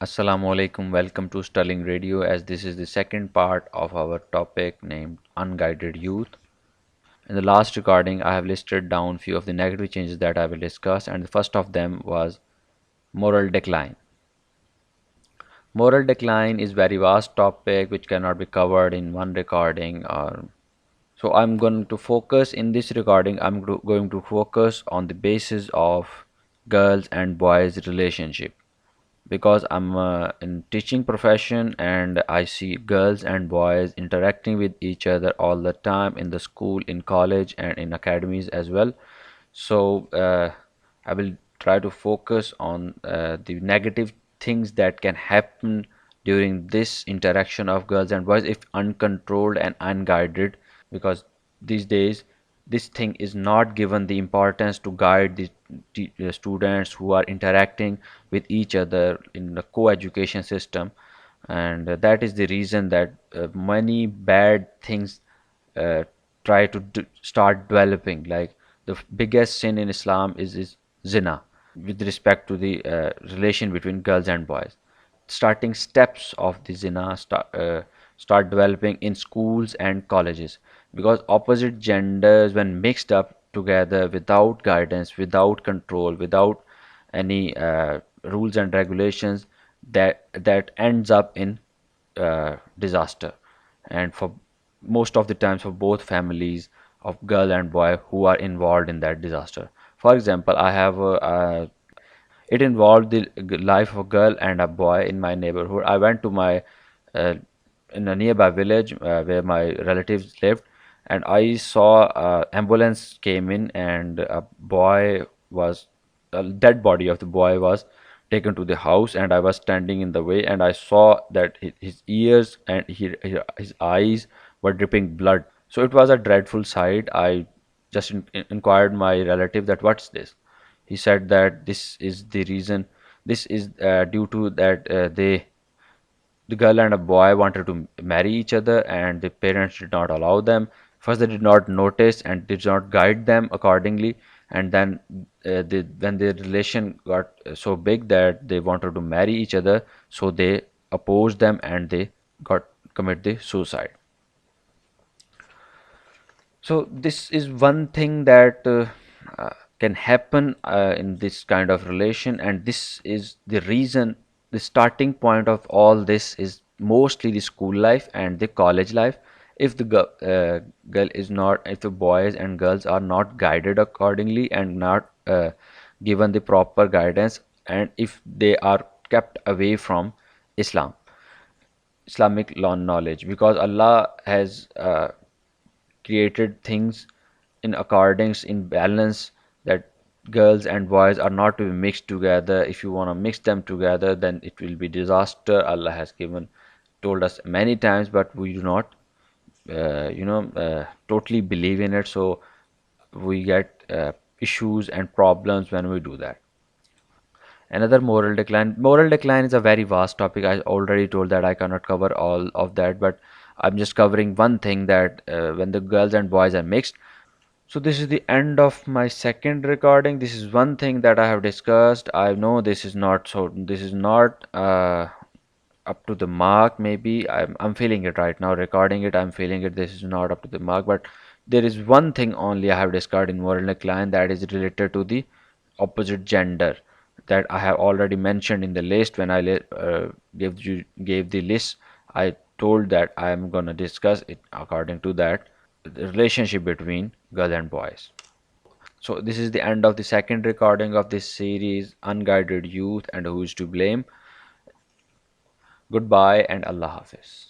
Assalamu alaikum. Welcome to Sterling Radio, as this is the second part of our topic named Unguided Youth. In the last recording, I have listed down few of the negative changes that I will discuss, and the first of them was moral decline. Moral decline is very vast topic which cannot be covered in one recording. So I'm going to focus in this recording. Going to focus on the basis of girls and boys relationship, because I'm in teaching profession and I see girls and boys interacting with each other all the time in the school, in college, and in academies as well. So I will try to focus on the negative things that can happen during this interaction of girls and boys if uncontrolled and unguided, because these days this thing is not given the importance to guide the students who are interacting with each other in the co-education system. And that is the reason that many bad things uh, try to start developing. Like the biggest sin in Islam is Zinna, with respect to the relation between girls and boys. Starting steps of the Zinna start developing in schools and colleges, because opposite genders, when mixed up together without guidance, without control, without any rules and regulations, that ends up in disaster. And for most of the times, for both families of girl and boy who are involved in that disaster. For example, I have it involved the life of a girl and a boy in my neighborhood. I went to my uh, in a nearby village where my relatives lived, and I saw ambulance came in, and a boy was a dead body of the boy was taken to the house, and I was standing in the way, and I saw that his ears and his eyes were dripping blood. So it was a dreadful sight. I just inquired my relative that what's this. He said that this is the reason. This is due to that the girl and a boy wanted to marry each other, and the parents did not allow them. First, they did not notice and did not guide them accordingly, and then when their relation got so big that they wanted to marry each other, so they opposed them and they got commit the suicide. So this is one thing that can happen in this kind of relation, and this is the reason. The starting point of all this is mostly the school life and the college life. If the girl is not, if the boys and girls are not guided accordingly and not given the proper guidance, and if they are kept away from Islam, Islamic law knowledge, because Allah has created things in accordance, in balance, that girls and boys are not to be mixed together. If you want to mix them together, then it will be disaster. Allah has given told us many times, but we do not totally believe in it, so we get issues and problems when we do that. Another moral decline is a very vast topic. I already told that I cannot cover all of that, but I'm just covering one thing, that when the girls and boys are mixed. So this is the end of my second recording. This is one thing that I have discussed. I know this is not so. This is not up to the mark. Maybe I'm feeling it right now. Recording it, I'm feeling it. This is not up to the mark. But there is one thing only I have discussed in moral decline, that is related to the opposite gender, that I have already mentioned in the list. When I gave the list, I told that I am gonna discuss it according to that, the relationship between girls and boys. So this is the end of the second recording of this series, Unguided Youth and Who is to Blame. Goodbye and Allah Hafiz.